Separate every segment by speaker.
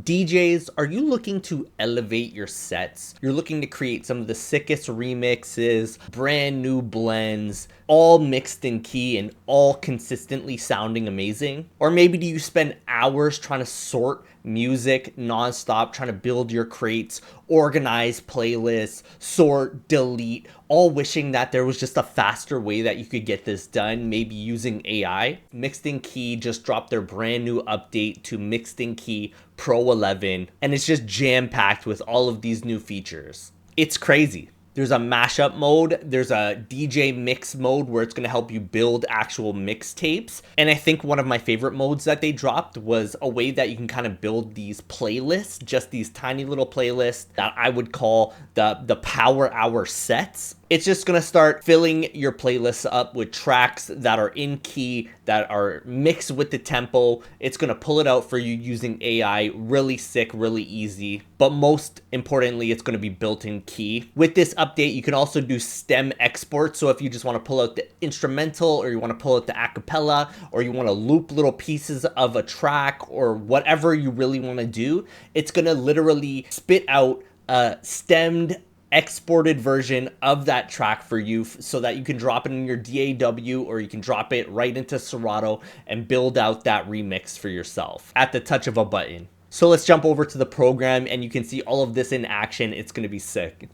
Speaker 1: DJs, are you looking to elevate your sets? You're looking to create some of the sickest remixes, brand new blends, all mixed in key and all consistently sounding amazing? Or maybe do you spend hours trying to sort music nonstop, trying to build your crates, organize playlists, sort, delete, all wishing that there was just a faster way that you could get this done, maybe using AI? Mixed in Key just dropped their brand new update to Mixed in Key Pro 11, and it's just jam-packed with all of these new features. It's crazy. There's a mashup mode, there's a DJ mix mode where it's going to help you build actual mixtapes. And I think one of my favorite modes that they dropped was a way that you can kind of build these playlists, just these tiny little playlists that I would call the power hour sets. It's just going to start filling your playlists up with tracks that are in key, that are mixed with the tempo. It's going to pull it out for you using AI. Really sick, really easy. But most importantly, it's going to be built in key. With this update, you can also do stem export. So if you just want to pull out the instrumental, or you want to pull out the acapella, or you want to loop little pieces of a track, or whatever you really want to do, it's going to literally spit out a stemmed exported version of that track for you so that you can drop it in your DAW, or you can drop it right into Serato and build out that remix for yourself at the touch of a button. So let's jump over to the program and you can see all of this in action. It's going to be sick.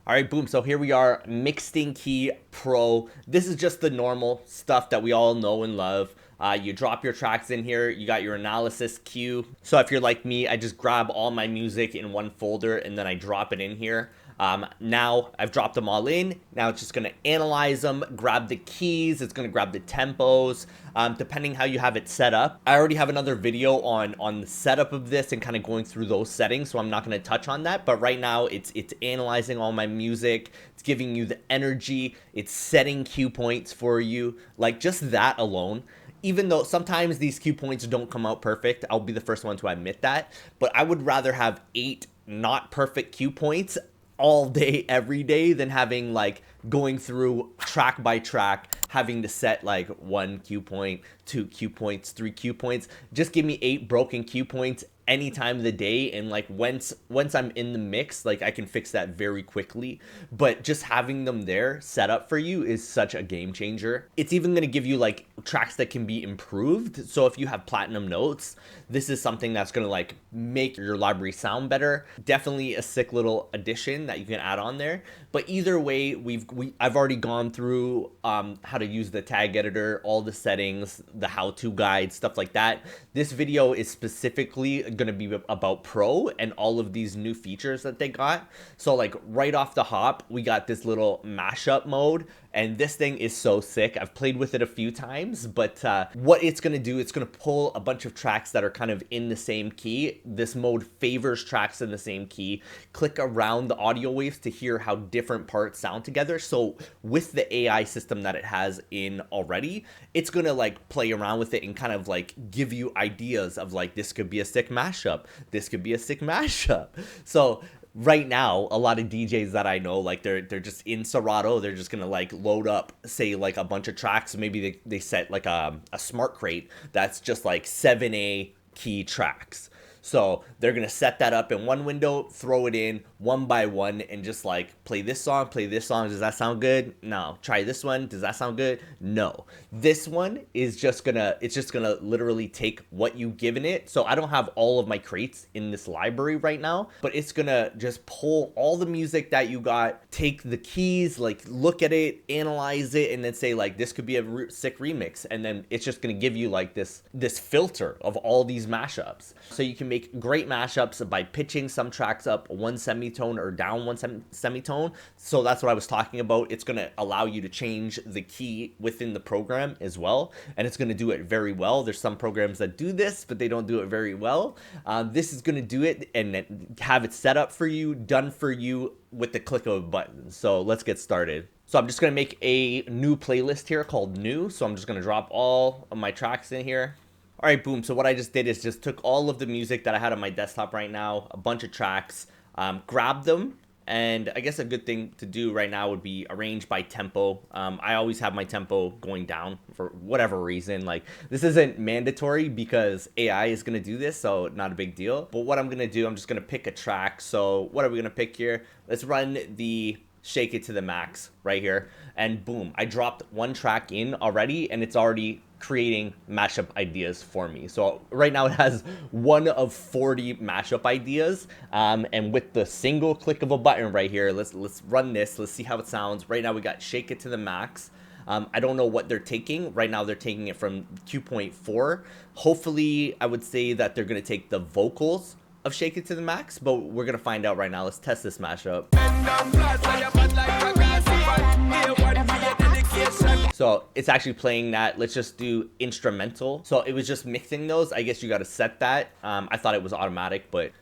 Speaker 1: All right, boom. So here we are, Mixed in Key Pro. This is just the normal stuff that we all know and love. You drop your tracks in here, you got your analysis queue. So if you're like me, I just grab all my music in one folder and then I drop it in here. Now I've dropped them all in. Now it's just going to analyze them, grab the keys. It's going to grab the tempos, depending how you have it set up. I already have another video on the setup of this and kind of going through those settings, so I'm not going to touch on that. But right now it's analyzing all my music. It's giving you the energy. It's setting cue points for you. Like just that alone. Even though sometimes these cue points don't come out perfect, I'll be the first one to admit that. But I would rather have 8 not perfect cue points all day, every day, than having like going through track by track, having to set like 1 cue point, 2 cue points, 3 cue points. Just give me 8 broken cue points any time of the day, and like once I'm in the mix, like I can fix that very quickly. But just having them there set up for you is such a game changer. It's even going to give you like tracks that can be improved. So if you have platinum notes, this is something that's going to like make your library sound better. Definitely a sick little addition that you can add on there. But either way, I've already gone through how to use the tag editor, all the settings, the how-to guide, stuff like that. This video is specifically going to be about Pro and all of these new features that they got. So like right off the hop, we got this little mashup mode, and this thing is so sick. I've played with it a few times, but what it's going to do, it's going to pull a bunch of tracks that are kind of in the same key. This mode favors tracks in the same key. Click around the audio waves to hear how different parts sound together. So with the AI system that it has in already, it's going to like play around with it and kind of like give you ideas of like, this could be a sick mashup. This could be a sick mashup. So right now, a lot of DJs that I know, like they're just in Serato, they're just gonna like load up, say like a bunch of tracks. Maybe they set like a smart crate that's just like 7A key tracks. So they're going to set that up in one window, throw it in one by one, and just like play this song, play this song. Does that sound good? No. Try this one. Does that sound good? No. This one is just it's just going to literally take what you've given it. So I don't have all of my crates in this library right now, but it's going to just pull all the music that you got, take the keys, like look at it, analyze it, and then say like, this could be a sick remix. And then it's just going to give you like this filter of all these mashups. So you can make great mashups by pitching some tracks up 1 semitone or down 1 semitone. So that's what I was talking about. It's going to allow you to change the key within the program as well, and it's going to do it very well. There's some programs that do this, but they don't do it very well. This is going to do it and have it set up for you, done for you with the click of a button. So let's get started. So I'm just going to make a new playlist here called New. So I'm just going to drop all of my tracks in here. All right, boom. So what I just did is just took all of the music that I had on my desktop right now, a bunch of tracks, grabbed them, And I guess a good thing to do right now would be arrange by tempo. I always have my tempo going down for whatever reason. Like, this isn't mandatory because AI is going to do this, so not a big deal. But what I'm going to do, I'm just going to pick a track. So what are we going to pick here? Let's run the Shake It to the Max right here. And boom, I dropped one track in already, and it's already creating mashup ideas for me. So right now it has 1 of 40 mashup ideas, and with the single click of a button right here, let's run this. Let's see how it sounds. Right now we got Shake It to the Max. I don't know what they're taking right now. They're taking it from 2.4. Hopefully I would say that they're going to take the vocals of Shake It to the Max, but we're going to find out right now. Let's test this mashup. So it's actually playing that. Let's just do instrumental. So it was just mixing those. I guess you got to set that. I thought it was automatic, but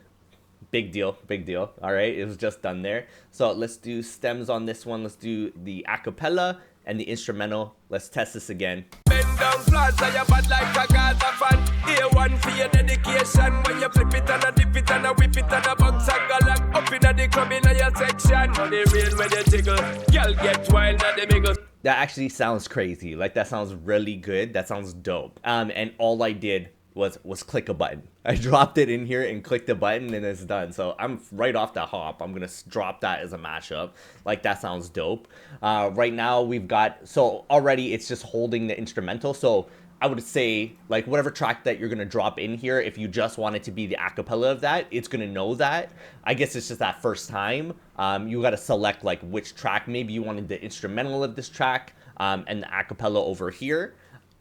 Speaker 1: big deal, big deal. All right, it was just done there. So let's do stems on this one. Let's do the acapella and the instrumental. Let's test this again. Bend down flat, you bad like a Gaza fan. A1 for your dedication. When you flip it and a dip it and a whip it and a bounce and go like up in the club in your section. Money rain when you jiggle, girl get wild at the mingle. That actually sounds crazy. Like, that sounds really good. That sounds dope. And all I did was click a button. I dropped it in here and clicked a button and it's done. So I'm right off the hop. I'm gonna drop that as a mashup. Like, that sounds dope. Right now we've got, so already it's just holding the instrumental. So I would say, like, whatever track that you're gonna drop in here, if you just want it to be the acapella of that, it's gonna know that. I guess it's just that first time. You gotta select like which track. Maybe you wanted the instrumental of this track and the acapella over here.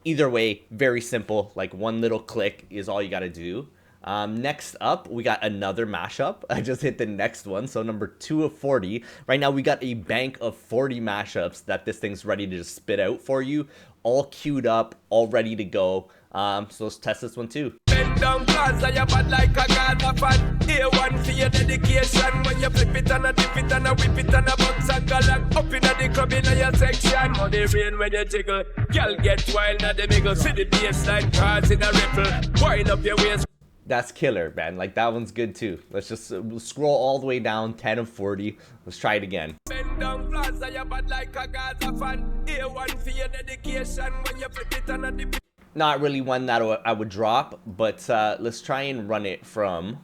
Speaker 1: Either way, very simple. Like, one little click is all you got to do. Next up, we got another mashup. I just hit the next one. So number 2 of 40. Right now, we got a bank of 40 mashups that this thing's ready to just spit out for you. All queued up, all ready to go. So let's test this one too. Bend down plaza, you bad like a Gaza fan. A1 for your dedication. When you flip it and a dip it and a whip it and a bounce and go like up in the club in your section. Money rain when you jiggle, girl get wild at the mingle. See the baseline cars in a ripple. Wind up your waist. That's killer, man. Like, that one's good too. Let's just scroll all the way down. 10 of 40. Let's try it again. Bend down plaza, you bad like a Gaza fan. A1 for your dedication. When you flip it and a dip it. Not really one that I would drop, but let's try and run it from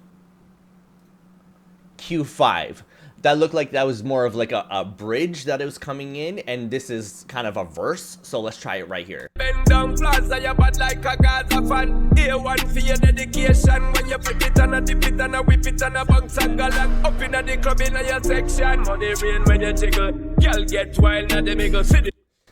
Speaker 1: Q5. That looked like that was more of like a bridge that it was coming in, and this is kind of a verse, so let's try it right here. Bend down plaza, you bad like a Gaza fan. A1 for your dedication. When you flip it and a dip it and a whip it and a bounce and go like up in the club in your section. Money rain when you jiggle, girl get wild at the mingle.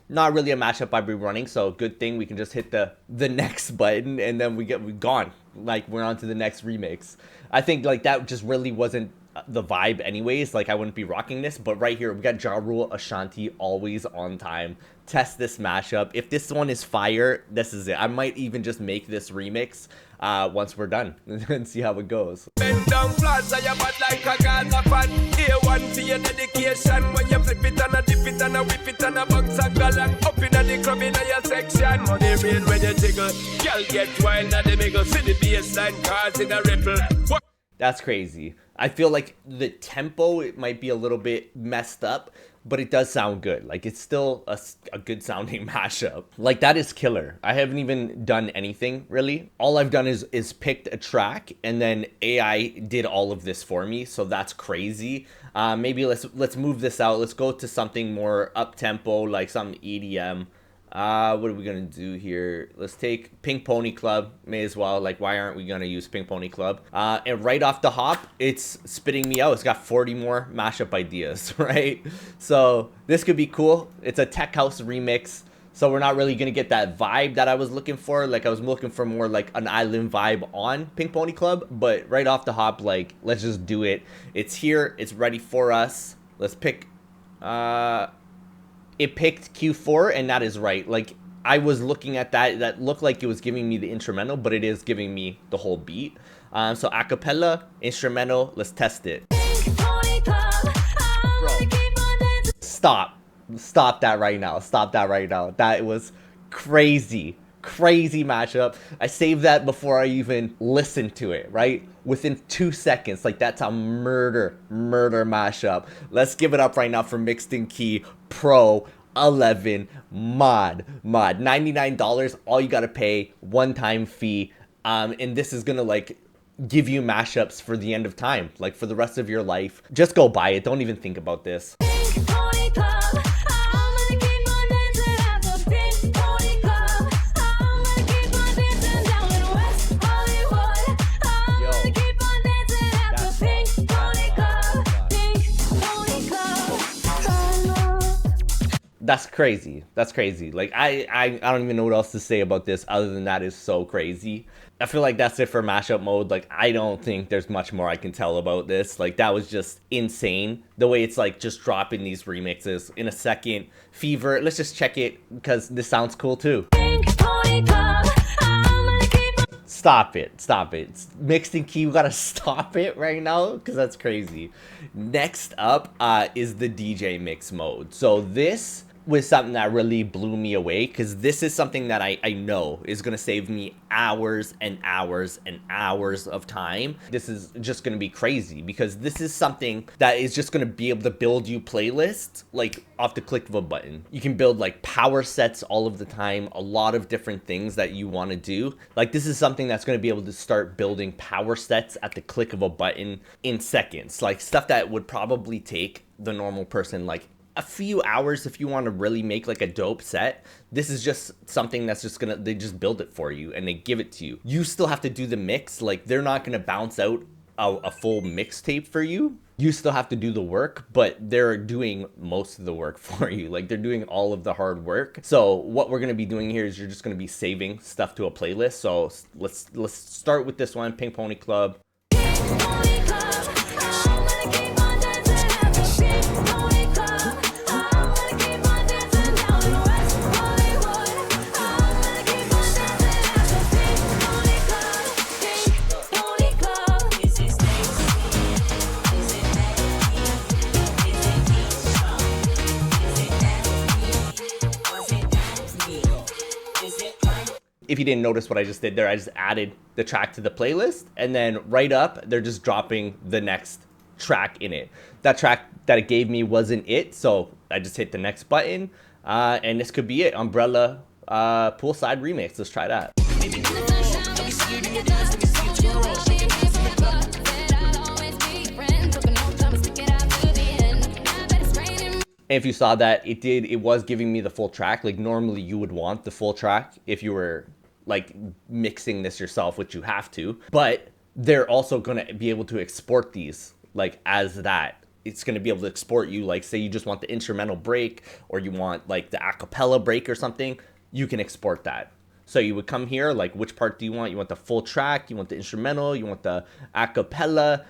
Speaker 1: Not really a mashup I'd be running, so good thing we can just hit the next button and then we're gone. Like, we're on to the next remix. I think like that just really wasn't the vibe anyways. Like, I wouldn't be rocking this, but right here we got Ja Rule, Ashanti, Always on Time. Test this mashup. If this one is fire, this is it. I might even just make this remix once we're done and see how it goes. Bend down plaza, you bad like a Gaza fan. A1 for your dedication. When you flip it and a dip it and a whip it and a bounce and go like up in the club in your section. Money rain when you jiggle, girl get wild at the mingle. See the baseline cars in a ripple. What? That's crazy. I feel like the tempo, it might be a little bit messed up, but it does sound good. Like, it's still a good sounding mashup. Like, that is killer. I haven't even done anything really. All I've done is picked a track, and then AI did all of this for me. So that's crazy. Maybe let's move this out. Let's go to something more up tempo, like some EDM. What are we gonna do here? Let's take Pink Pony Club. May as well. Like, why aren't we gonna use Pink Pony Club? And right off the hop, it's spitting me out. It's got 40 more mashup ideas, right? So this could be cool. It's a tech house remix, so we're not really gonna get that vibe that I was looking for. Like, I was looking for more like an island vibe on Pink Pony Club, but right off the hop, like, let's just do it. It's here. It's ready for us. Let's pick. It picked Q4, and that is right. Like, I was looking at that looked like it was giving me the instrumental, but it is giving me the whole beat. So acapella, instrumental, let's test it. Bro, stop that right now. Stop that right now. That was crazy. Crazy mashup. I saved that before I even listened to it, right? Within 2 seconds. Like, that's a murder mashup. Let's give it up right now for Mixed in Key Pro 11 mod. $99. All you gotta pay, one-time fee. And this is gonna like give you mashups for the end of time, like for the rest of your life. Just go buy it. Don't even think about this. That's crazy. That's crazy. Like, I don't even know what else to say about this other than that is so crazy. I feel like that's it for mashup mode. Like, I don't think there's much more I can tell about this. Like, that was just insane. The way it's like just dropping these remixes in a second. Fever, let's just check it because this sounds cool too. Stop it. It's Mixed in Key. We gotta stop it right now because that's crazy. Next up is the DJ mix mode. So this was something that really blew me away because this is something that I know is going to save me hours and hours and hours of time. This is just going to be crazy because this is something that is just going to be able to build you playlists like off the click of a button. You can build like power sets all of the time, a lot of different things that you want to do. Like, this is something that's going to be able to start building power sets at the click of a button in seconds. Like, stuff that would probably take the normal person like a few hours if you want to really make like a dope set. This is just something that's just gonna, they just build it for you and they give it to you. You still have to do the mix. Like, they're not gonna bounce out a full mixtape for you. You still have to do the work, but they're doing most of the work for you. Like, they're doing all of the hard work. So what we're gonna be doing here is you're just gonna be saving stuff to a playlist. So let's start with this one, Pink Pony Club. If you didn't notice what I just did there, I just added the track to the playlist, and then right up, they're just dropping the next track in it. That track that it gave me wasn't it, so I just hit the next button, and this could be it. Umbrella Poolside Remix. Let's try that. And if you saw that, it was giving me the full track. Like, normally you would want the full track if you were like mixing this yourself, which you have to, but they're also going to be able to export these like as that. It's going to be able to export you, like, say you just want the instrumental break or you want like the acapella break or something, you can export that. So you would come here, like, which part do you want? You want the full track, you want the instrumental, you want the acapella,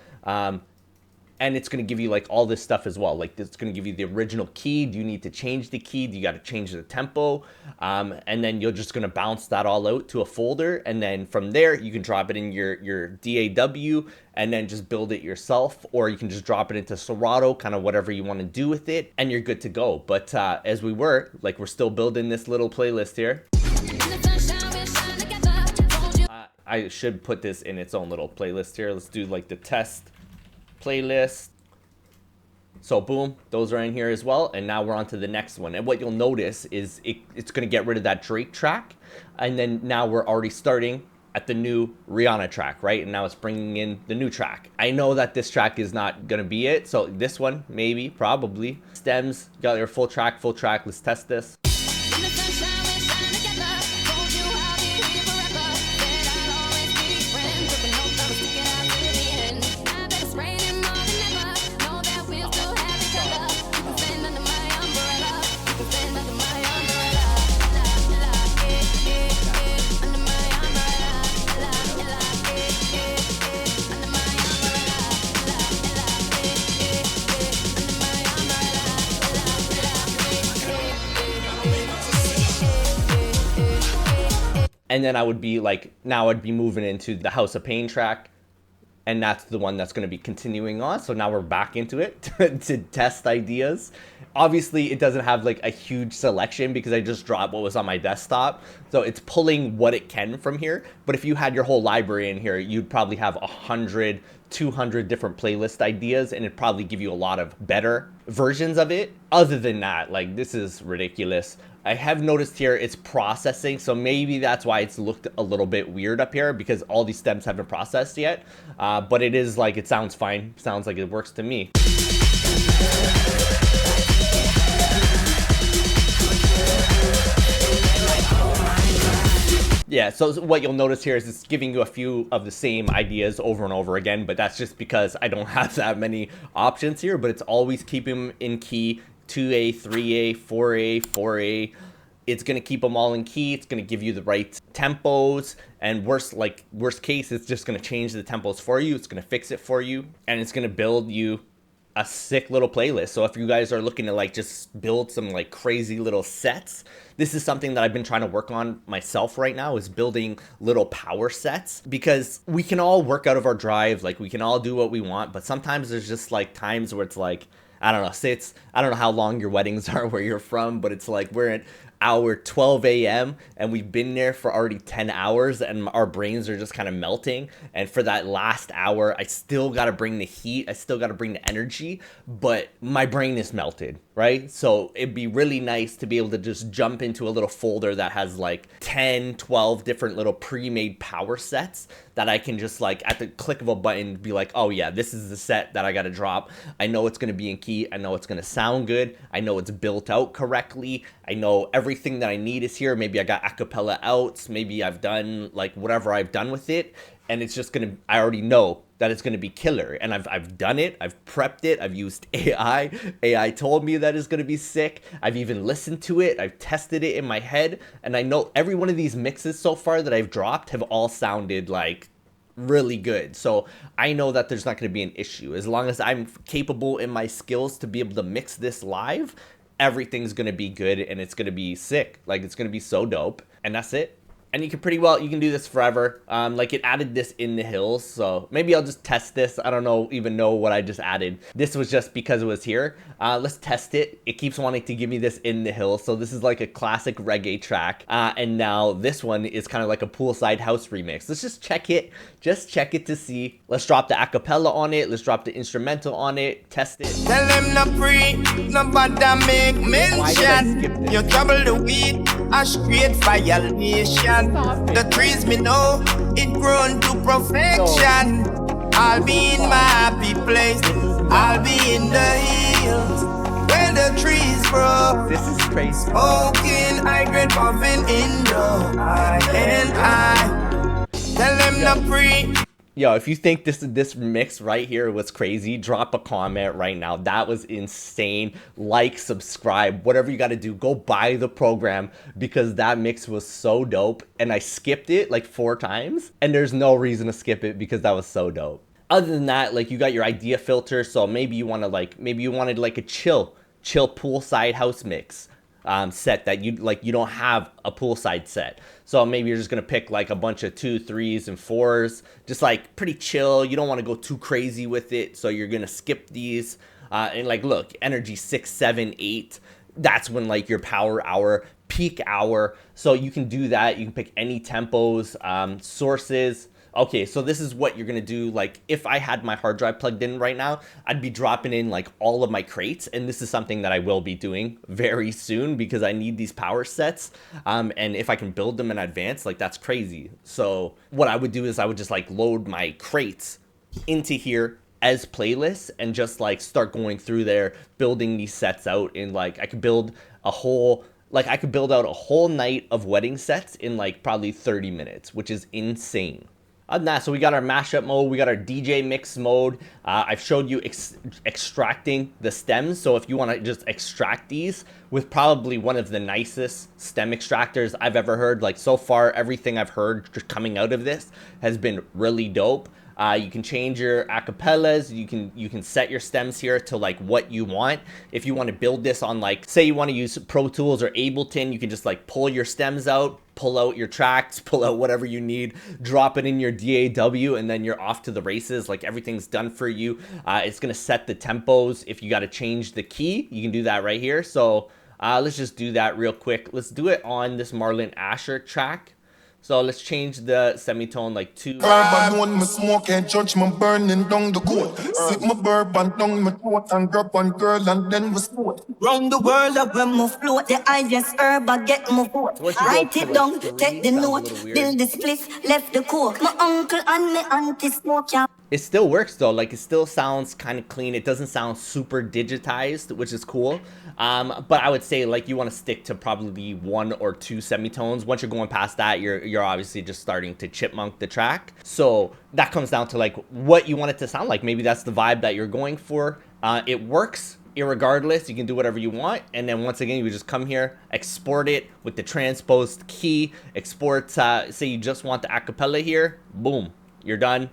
Speaker 1: and it's going to give you like all this stuff as well. Like, it's going to give you the original key. Do you need to change the key? Do you got to change the tempo? And then you're just going to bounce that all out to a folder. And then from there, you can drop it in your DAW and then just build it yourself. Or you can just drop it into Serato, kind of whatever you want to do with it. And you're good to go. But as we're still building this little playlist here. I should put this in its own little playlist here. Let's do like the test playlist. So boom, those are in here as well. And now we're on to the next one. And what you'll notice is it's going to get rid of that Drake track. And then now we're already starting at the new Rihanna track, right? And now it's bringing in the new track. I know that this track is not going to be it. So this one, maybe, probably. Stems, got your full track. Let's test this. And then I would be like, now I'd be moving into the House of Pain track. and that's the one that's going to be continuing on. So now we're back into it to test ideas. Obviously, it doesn't have like a huge selection because I just dropped what was on my desktop. So it's pulling what it can from here. But if you had your whole library in here, you'd probably have 100, 200 different playlist ideas, and it'd probably give you a lot of better versions of it. Other than that, like, this is ridiculous. I have noticed here it's processing, so maybe that's why it's looked a little bit weird up here, because all these stems haven't processed yet. But it is like, it sounds fine. Sounds like it works to me. Yeah, so what you'll notice here is it's giving you a few of the same ideas over and over again, but that's just because I don't have that many options here, but it's always keeping them in key, 2A, 3A, 4A, 4A. It's going to keep them all in key. It's going to give you the right tempos, and worst case, it's just going to change the tempos for you. It's going to fix it for you, and it's going to build you a sick little playlist. So if you guys are looking to like just build some like crazy little sets, this is something that I've been trying to work on myself right now, is building little power sets, because we can all work out of our drive, like we can all do what we want, but sometimes there's just like times where it's like, I don't know, I don't know how long your weddings are where you're from, but it's like we're at hour 12 a.m. and we've been there for already 10 hours and our brains are just kind of melting. And for that last hour, I still got to bring the heat. I still got to bring the energy, but my brain is melted, right? So it'd be really nice to be able to just jump into a little folder that has like 10, 12 different little pre-made power sets that I can just like at the click of a button be like, oh yeah, this is the set that I got to drop. I know it's going to be in key. I know it's going to sound good. I know it's built out correctly. I know everything that I need is here. Maybe I got acapella outs. Maybe I've done like whatever I've done with it. And it's just going to, I already know that it's going to be killer. And I've done it. I've prepped it. I've used AI. AI told me that it's going to be sick. I've even listened to it. I've tested it in my head. And I know every one of these mixes so far that I've dropped have all sounded like really good. So I know that there's not going to be an issue. As long as I'm capable in my skills to be able to mix this live, everything's going to be good and it's going to be sick. Like, it's going to be so dope. And that's it. And you can do this forever. Like, it added this in the hills, so maybe I'll just test this. I don't even know what I just added. This was just because it was here. Let's test it. It keeps wanting to give me this in the hills, so this is like a classic reggae track. And now this one is kind of like a poolside house remix. Let's just check it. Just check it to see. Let's drop the acapella on it. Let's drop the instrumental on it. Test it.
Speaker 2: Tell them no free, nobody make mention. You trouble the weed, I straight violation. The trees me know, it grown to perfection. I'll be in my happy place. I'll be in the hills where the trees grow.
Speaker 1: This is crazy.
Speaker 2: Smoking, I grade puffin' in the I and I. Tell them no free.
Speaker 1: Yo, if you think this mix right here was crazy, drop a comment right now. That was insane. Like, subscribe, whatever you got to do. Go buy the program, because that mix was so dope. And I skipped it like 4 times, and there's no reason to skip it because that was so dope. Other than that, like, you got your idea filter, so maybe you want to maybe you wanted like a chill poolside house mix. Set that you don't have a poolside set, so maybe you're just gonna pick like a bunch of 2, 3s, and 4s, just like pretty chill. You don't want to go too crazy with it, so you're gonna skip these. And like, look, energy 6, 7, 8. That's when like your power hour, peak hour. So you can do that. You can pick any tempos, sources. Okay, so this is what you're gonna do. Like, if I had my hard drive plugged in right now, I'd be dropping in like all of my crates, and this is something that I will be doing very soon because I need these power sets. And if I can build them in advance, like, that's crazy. So what I would do is I would just like load my crates into here as playlists and just like start going through there, building these sets out. In like, I could build out a whole night of wedding sets in like probably 30 minutes, which is insane. Other than that, so we got our mashup mode, we got our DJ mix mode. I've showed you extracting the stems. So if you want to just extract these with probably one of the nicest stem extractors I've ever heard. Like, so far, everything I've heard just coming out of this has been really dope. You can change your acapellas. You can set your stems here to like what you want. If you want to build this on, like, say you want to use Pro Tools or Ableton, you can just like pull your stems out, pull out your tracks, pull out whatever you need, drop it in your DAW, and then you're off to the races. Like, everything's done for you. It's gonna set the tempos. If you got to change the key, you can do that right here. So let's just do that real quick. Let's do it on this Marlon Asher track. So let's change the semitone like to.
Speaker 2: Bourbon, my smoke and judge my burning down the court. Sip my bourbon down my throat and grab one girl and then we sport. Round the world up when we float, the highest herb I get my vote. Write it down, take the note, build the split, left the coke. My uncle and my auntie smoke ya.
Speaker 1: It still works though, like it still sounds kind of clean. It doesn't sound super digitized, which is cool. But I would say like you want to stick to probably 1 or 2 semitones. Once you're going past that, you're obviously just starting to chipmunk the track. So that comes down to like what you want it to sound like. Maybe that's the vibe that you're going for. It works irregardless. You can do whatever you want. And then once again, you just come here, export it with the transposed key, export, say you just want the acapella here, boom, you're done.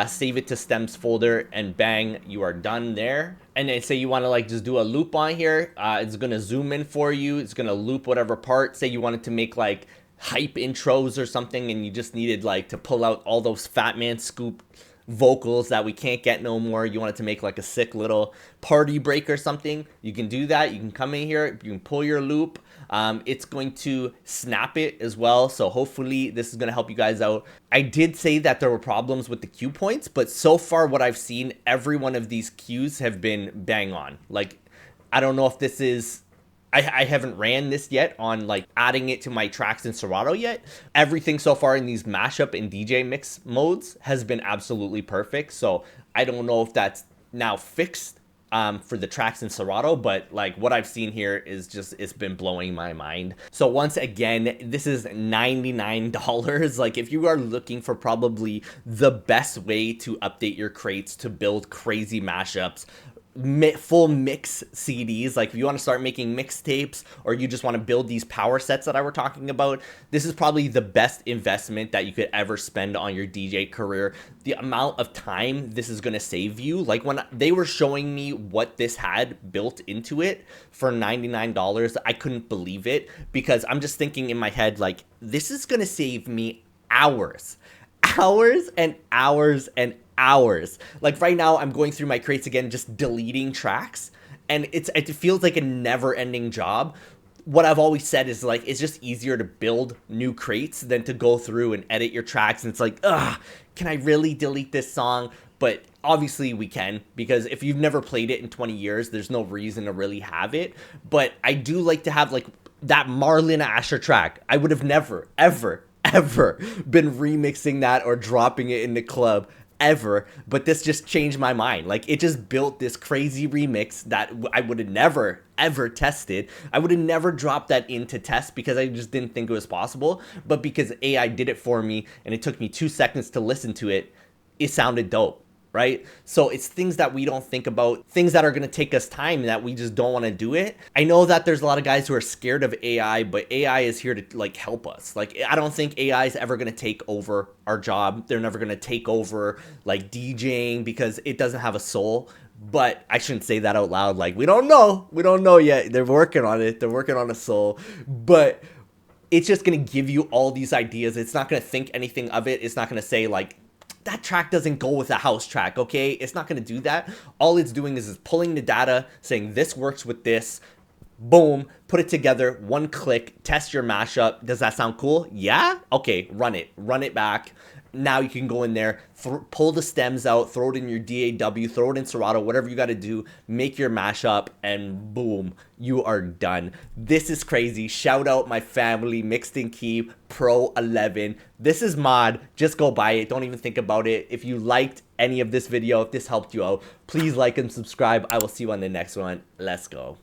Speaker 1: Save it to stems folder and bang, you are done there. And then say you want to like just do a loop on here, it's gonna zoom in for you. It's gonna loop whatever part. Say you wanted to make like hype intros or something and you just needed like to pull out all those Fat Man Scoop vocals that we can't get no more. You want it to make like a sick little party break or something. You can do that. You can come in here, you can pull your loop. It's going to snap it as well. So hopefully this is going to help you guys out. I did say that there were problems with the cue points, but so far what I've seen, every one of these cues have been bang on. Like, I don't know if this is, I haven't ran this yet on like adding it to my tracks in Serato yet. Everything so far in these mashup and DJ mix modes has been absolutely perfect. So I don't know if that's now fixed for the tracks in Serato, but like what I've seen here is just, it's been blowing my mind. So once again, this is $99. Like if you are looking for probably the best way to update your crates to build crazy mashups, full mix CDs, like if you want to start making mixtapes or you just want to build these power sets that I were talking about, this is probably the best investment that you could ever spend on your DJ career. The amount of time this is going to save you, like when they were showing me what this had built into it for $99, I couldn't believe it, because I'm just thinking in my head like, this is going to save me hours and hours. Like right now I'm going through my crates again, just deleting tracks, and it feels like a never-ending job. What I've always said is like, it's just easier to build new crates than to go through and edit your tracks, and it's like, ugh, can I really delete this song? But obviously we can, because if you've never played it in 20 years, there's no reason to really have it. But I do like to have like that Marlon Asher track. I would have never, ever been remixing that or dropping it in the club ever, but this just changed my mind. Like it just built this crazy remix that I would have never ever tested. I would have never dropped that in to test because I just didn't think it was possible, but because AI did it for me and it took me 2 seconds to listen to it, it sounded dope. Right? So it's things that we don't think about, things that are going to take us time that we just don't want to do it. I know that there's a lot of guys who are scared of AI, but AI is here to like help us. Like, I don't think AI is ever going to take over our job. They're never going to take over like DJing because it doesn't have a soul. But I shouldn't say that out loud. Like, we don't know yet. They're working on it. They're working on a soul, but it's just going to give you all these ideas. It's not going to think anything of it. It's not going to say like, that track doesn't go with a house track, okay? It's not going to do that. All it's doing is pulling the data, saying this works with this, boom, put it together, 1 click, test your mashup. Does that sound cool? Yeah? Okay, run it back. Now you can go in there, pull the stems out, throw it in your DAW, throw it in Serato, whatever you got to do, make your mashup, and boom, you are done. This is crazy. Shout out my family, Mixed in Key Pro 11. This is mod. Just go buy it. Don't even think about it. If you liked any of this video, if this helped you out, please like and subscribe. I will see you on the next one. Let's go.